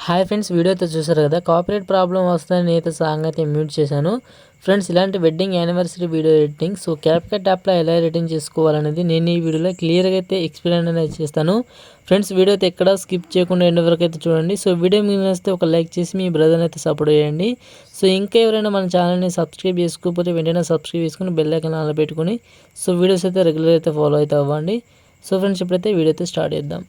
Hi friends, video అయితే చూసారు కదా. కాపీరైట్ ప్రాబ్లం వస్తుందని నేనైతే సాంగ్ అయితే మ్యూట్ చేశాను. ఫ్రెండ్స్, ఇలాంటి wedding anniversary video editing CapCut యాప్లో ఎలా ఎడిటింగ్ చేసుకోవాలనేది నేను ఈ వీడియోలో క్లియర్గా అయితే ఎక్స్ప్లెయిన్ అనేది చేస్తాను. ఫ్రెండ్స్, వీడియో అయితే ఎక్కడ స్కిప్ చేయకుండా ఎండ్ వరకు అయితే చూడండి. వీడియో మీకు నచ్చితే ఒక లైక్ చేసి మీ బ్రదర్ని అయితే సపోర్ట్ చేయండి. ఇంకా ఎవరైనా మన ఛానల్ని సబ్స్క్రైబ్ చేసుకోకపోతే వెంటనే సబ్స్క్రైబ్ చేసుకుని బెల్ ఐకాన్ ఆన్ పెట్టుకుని వీడియోస్ అయితే రెగ్యులర్ అయితే ఫాలో అయితే అవ్వండి. ఫ్రెండ్స్, ఇప్పుడైతే వీడియో అయితే స్టార్ట్ చేద్దాం.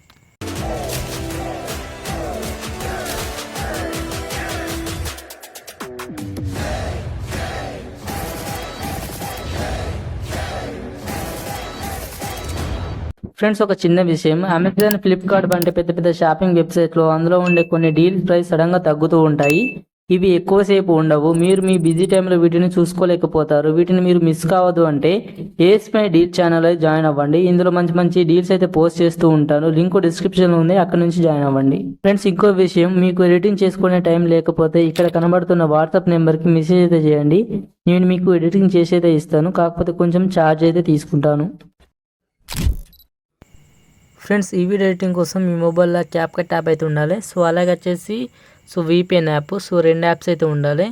ఫ్రెండ్స్, ఒక చిన్న విషయం. అమెజాన్, ఫ్లిప్కార్ట్ వంటి పెద్ద పెద్ద షాపింగ్ వెబ్సైట్లో అందులో ఉండే కొన్ని డీల్ ప్రైస్ సడన్గా తగ్గుతూ ఉంటాయి. ఇవి ఎక్కువసేపు ఉండవు. మీరు మీ బిజీ టైంలో వీటిని చూసుకోలేకపోతారు. వీటిని మీరు మిస్ కావద్దు అంటే ఏఎస్మై డీల్ ఛానల్ అయితే జాయిన్ అవ్వండి. ఇందులో మంచి మంచి డీల్స్ అయితే పోస్ట్ చేస్తూ ఉంటాను. లింక్ డిస్క్రిప్షన్లో ఉంది, అక్కడ నుంచి జాయిన్ అవ్వండి. ఫ్రెండ్స్, ఇంకో విషయం, మీకు ఎడిటింగ్ చేసుకునే టైం లేకపోతే ఇక్కడ కనబడుతున్న వాట్సాప్ నెంబర్కి మెసేజ్ అయితే చేయండి. నేను మీకు ఎడిటింగ్ చేసి అయితే ఇస్తాను, కాకపోతే కొంచెం ఛార్జ్ అయితే తీసుకుంటాను. ఫ్రెండ్స్, ఈ వీడియో ఎడిటింగ్ కోసం మీ మొబైల్లో క్యాప్కట్ యాప్ అయితే ఉండాలి. అలాగే వచ్చేసి VPN యాప్. రెండు యాప్స్ అయితే ఉండాలి,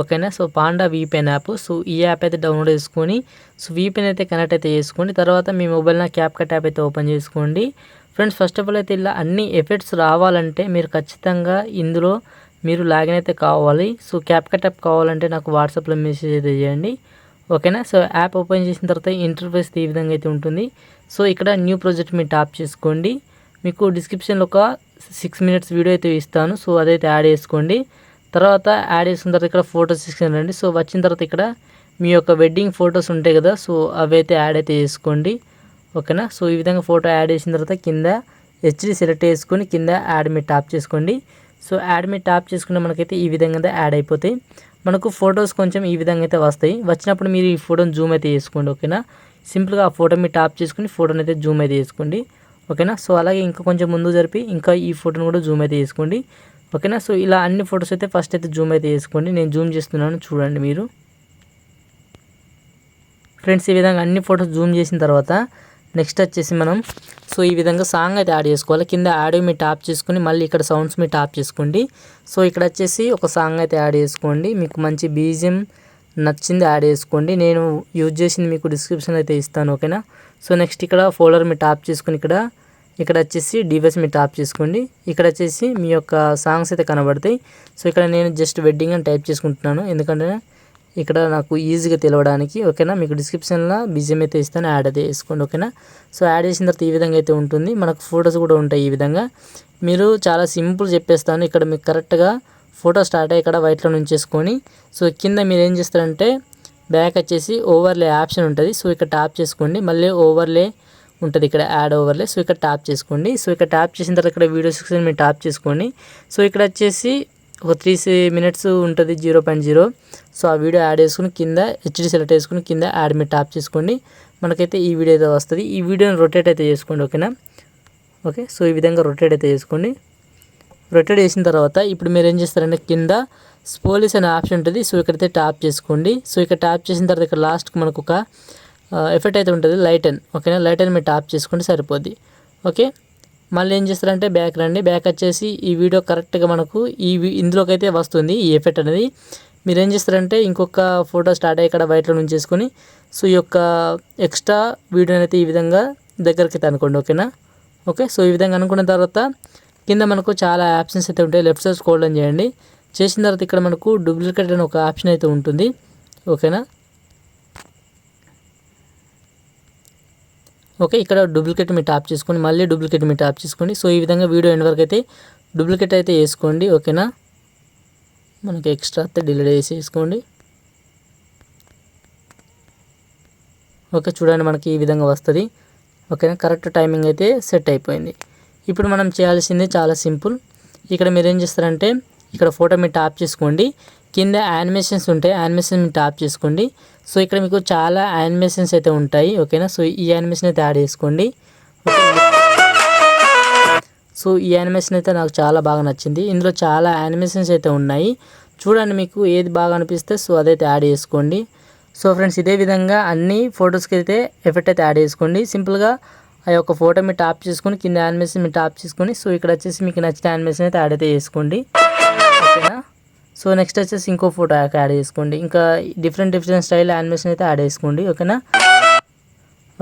ఓకేనా. Panda VPN app. ఈ యాప్ అయితే డౌన్లోడ్ చేసుకొని VPN అయితే కనెక్ట్ అయితే చేసుకోండి. తర్వాత మీ మొబైల్లో క్యాప్కట్ యాప్ అయితే ఓపెన్ చేసుకోండి. ఫ్రెండ్స్, ఫస్ట్ ఆఫ్ ఆల్ అయితే ఇలా అన్ని ఎఫెక్ట్స్ రావాలంటే మీరు ఖచ్చితంగా ఇందులో మీరు లాగిన్ అయితే కావాలి. క్యాప్కట్ యాప్ కావాలంటే నాకు వాట్సాప్లో మెసేజ్ అయితే చేయండి, ఓకేనా. యాప్ ఓపెన్ చేసిన తర్వాత ఇంటర్ఫేస్ ఈ విధంగా అయితే ఉంటుంది. ఇక్కడ న్యూ ప్రాజెక్ట్ మీరు టాప్ చేసుకోండి. మీకు డిస్క్రిప్షన్లో ఒక 6 minutes వీడియో అయితే ఇస్తాను. అదైతే యాడ్ చేసుకోండి. తర్వాత యాడ్ చేసుకున్న తర్వాత ఇక్కడ ఫోటో సెక్షన్ రండి. వచ్చిన తర్వాత ఇక్కడ మీ యొక్క వెడ్డింగ్ ఫొటోస్ ఉంటాయి కదా, అవి అయితే యాడ్ అయితే చేసుకోండి, ఓకేనా. ఈ విధంగా ఫోటో యాడ్ చేసిన తర్వాత కింద HD సెలెక్ట్ చేసుకొని కింద యాడ్ మీరు టాప్ చేసుకోండి. యాడ్ మీరు టాప్ చేసుకుంటే మనకైతే ఈ విధంగా అయితే యాడ్ అయిపోతాయి. మనకు ఫొటోస్ కొంచెం ఈ విధంగా అయితే వస్తాయి. వచ్చినప్పుడు మీరు ఈ ఫోటోని జూమ్ అయితే చేసుకోండి, ఓకేనా. సింపుల్గా ఆ ఫోటో మీరు టాప్ చేసుకుని ఫోటోని అయితే జూమ్ అయితే చేసుకోండి, ఓకేనా. అలాగే ఇంకా కొంచెం ముందు జరిపి ఇంకా ఈ ఫోటోని కూడా జూమ్ అయితే చేసుకోండి, ఓకేనా. ఇలా అన్ని ఫొటోస్ అయితే ఫస్ట్ అయితే జూమ్ అయితే చేసుకోండి. నేను జూమ్ చేస్తున్నాను, చూడండి మీరు. ఫ్రెండ్స్, ఈ విధంగా అన్ని ఫొటోస్ జూమ్ చేసిన తర్వాత నెక్స్ట్ వచ్చేసి మనం ఈ విధంగా సాంగ్ అయితే యాడ్ చేసుకోవాలి. కింద ఆడియో మీరు టాప్ చేసుకుని మళ్ళీ ఇక్కడ సౌండ్స్ మీరు టాప్ చేసుకోండి. ఇక్కడ వచ్చేసి ఒక సాంగ్ అయితే యాడ్ చేసుకోండి. మీకు మంచి బీజిఎం నచ్చింది యాడ్ చేసుకోండి. నేను యూజ్ చేసింది మీకు డిస్క్రిప్షన్ అయితే ఇస్తాను, ఓకేనా. నెక్స్ట్ ఇక్కడ ఫోల్డర్ మీరు టాప్ చేసుకుని ఇక్కడ వచ్చేసి డివైస్ మీరు టాప్ చేసుకోండి. ఇక్కడ వచ్చేసి మీ యొక్క సాంగ్స్ అయితే కనబడతాయి. ఇక్కడ నేను జస్ట్ వెడ్డింగ్ అని టైప్ చేసుకుంటున్నాను, ఎందుకంటే ఇక్కడ నాకు ఈజీగా తెలవడానికి, ఓకేనా. మీకు డిస్క్రిప్షన్లో బీజిఎం అయితే ఇస్తాను, యాడ్ అయితే వేసుకోండి, ఓకేనా. యాడ్ చేసిన తర్వాత ఈ విధంగా అయితే ఉంటుంది. మనకు ఫొటోస్ కూడా ఉంటాయి ఈ విధంగా. మీరు చాలా సింపుల్ చెప్పేస్తాను. ఇక్కడ మీకు కరెక్ట్గా ఫోటో స్టార్ట్ అయ్యి ఇక్కడ వైట్లో నుంచేసుకొని కింద మీరు ఏం చేస్తారంటే బ్యాక్ వచ్చేసి ఓవర్లే ఆప్షన్ ఉంటుంది. ఇక్కడ టాప్ చేసుకోండి. మళ్ళీ ఓవర్లే ఉంటుంది, ఇక్కడ యాడ్ ఓవర్లే. ఇక్కడ టాప్ చేసుకోండి. ఇక్కడ టాప్ చేసిన తర్వాత ఇక్కడ వీడియో సెక్షన్ మీరు టాప్ చేసుకోండి. ఇక్కడ వచ్చేసి ఒక 3 minutes ఉంటుంది 0.0. ఆ వీడియో యాడ్ చేసుకుని కింద HD సెలెక్ట్ చేసుకుని కింద యాడ్ మీరు టాప్ చేసుకోండి. మనకైతే ఈ వీడియో అయితే వస్తుంది. ఈ వీడియోని రొటేట్ అయితే చేసుకోండి, ఓకేనా. ఓకే, ఈ విధంగా రొటేట్ అయితే చేసుకోండి. రొటేట్ చేసిన తర్వాత ఇప్పుడు మీరు ఏం చేస్తారంటే కింద పోలీస్ అనే ఆప్షన్ ఉంటుంది. ఇక్కడైతే టాప్ చేసుకోండి. ఇక్కడ టాప్ చేసిన తర్వాత ఇక్కడ లాస్ట్కి మనకు ఒక ఎఫెక్ట్ అయితే ఉంటుంది, లైటన్, ఓకేనా. లైటన్ మీరు టాప్ చేసుకుంటే సరిపోద్ది, ఓకే. మళ్ళీ ఏం చేస్తారంటే బ్యాక్ రండి. బ్యాక్ వచ్చేసి ఈ వీడియో కరెక్ట్గా మనకు ఇందులోకి అయితే వస్తుంది ఈ ఎఫెక్ట్ అనేది. మీరు ఏం చేస్తారంటే ఇంకొక ఫోటో స్టార్ట్ అయ్యి ఇక్కడ వైట్లో నుంచి చేసుకొని ఈ యొక్క ఎక్స్ట్రా వీడియోని అయితే ఈ విధంగా దగ్గరికి అయితే అనుకోండి, ఓకేనా. ఓకే, ఈ విధంగా అనుకున్న తర్వాత కింద మనకు చాలా ఆప్షన్స్ అయితే ఉంటాయి. లెఫ్ట్ సైడ్ స్క్రోల్ డౌన్ చేయండి. చేసిన తర్వాత ఇక్కడ మనకు డూప్లికేట్ అనే ఒక ఆప్షన్ అయితే ఉంటుంది, ఓకేనా. ఓకే, ఇక్కడ డూప్లికేట్ మీరు టాప్ చేసుకొని మళ్ళీ డూప్లికేట్ మీరు టాప్ చేసుకోండి. ఈ విధంగా వీడియో ఎండ్ వరకు అయితే డూప్లికేట్ అయితే వేసుకోండి, ఓకేనా. మనకి ఎక్స్ట్రా అయితే డిలీట్ చేసి వేసుకోండి, ఓకే. చూడండి మనకి ఈ విధంగా వస్తుంది, ఓకేనా. కరెక్ట్ టైమింగ్ అయితే సెట్ అయిపోయింది. ఇప్పుడు మనం చేయాల్సింది చాలా సింపుల్. ఇక్కడ మీరు ఏం చేస్తారంటే ఇక్కడ ఫోటో మీరు టాప్ చేసుకోండి. కింద యానిమేషన్స్ ఉంటాయి, యానిమేషన్ మీరు టాప్ చేసుకోండి. ఇక్కడ మీకు చాలా యానిమేషన్స్ అయితే ఉంటాయి, ఓకేనా. ఈ యానిమేషన్ అయితే యాడ్ చేసుకోండి. ఈ యానిమేషన్ అయితే నాకు చాలా బాగా నచ్చింది. ఇందులో చాలా యానిమేషన్స్ అయితే ఉన్నాయి, చూడండి మీకు ఏది బాగా అనిపిస్తే అదైతే యాడ్ చేసుకోండి. ఫ్రెండ్స్, ఇదే విధంగా అన్ని ఫొటోస్కి అయితే ఎఫెక్ట్ అయితే యాడ్ చేసుకోండి. సింపుల్గా ఆ యొక్క ఫోటో మీరు టాప్ చేసుకొని కింద యానిమేషన్ మీరు టాప్ చేసుకొని సో ఇక్కడ వచ్చేసి మీకు నచ్చిన యానిమేషన్ అయితే యాడ్ అయితే చేసుకోండి. ఓకేనా. సో నెక్స్ట్ వచ్చేసి ఇంకో ఫోటో యాడ్ చేసుకోండి. ఇంకా డిఫరెంట్ స్టైల్ యానిమేషన్ అయితే యాడ్ చేసుకోండి. ఓకేనా.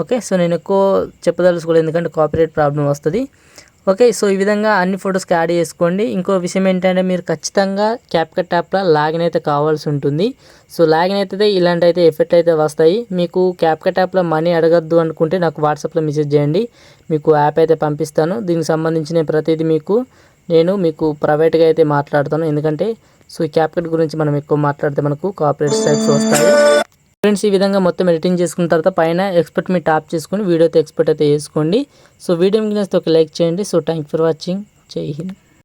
ఓకే. సో నేను ఎక్కువ చెప్పదలుచుకోలేదు ఎందుకంటే కాపీరైట్ ప్రాబ్లం వస్తుంది. ఓకే. సో ఈ విధంగా అన్ని ఫొటోస్కి యాడ్ చేసుకోండి. ఇంకో విషయం ఏంటంటే మీరు ఖచ్చితంగా క్యాప్కట్ యాప్లో లాగిన్ అయితే కావాల్సి ఉంటుంది. సో లాగిన్ అయితే ఇలాంటి అయితే ఎఫెక్ట్ అయితే వస్తాయి. మీకు క్యాప్కట్ యాప్లో మనీ అడగద్దు అనుకుంటే నాకు వాట్సాప్లో మెసేజ్ చేయండి, మీకు యాప్ అయితే పంపిస్తాను. దీనికి సంబంధించిన ప్రతిదీ మీకు ప్రైవేట్గా అయితే మాట్లాడతాను. ఎందుకంటే సో ఈ క్యాప్కట్ గురించి మనం ఎక్కువ మాట్లాడితే మనకు కాపీరైట్ స్ట్రైక్స్ వస్తాయి. ఫ్రెండ్స్ ఈ విధంగా మొత్తం ఎడిటింగ్ చేసుకున్న తర్వాత పైన ఎక్స్పోర్ట్ మీ టాప్ చేసుకుని వీడియో అయితే ఎక్స్పోర్ట్ అయితే చేసుకోండి. సో వీడియో మీకు నచ్చితే ఒక లైక్ చేయండి. So thank for watching. జై హింద్.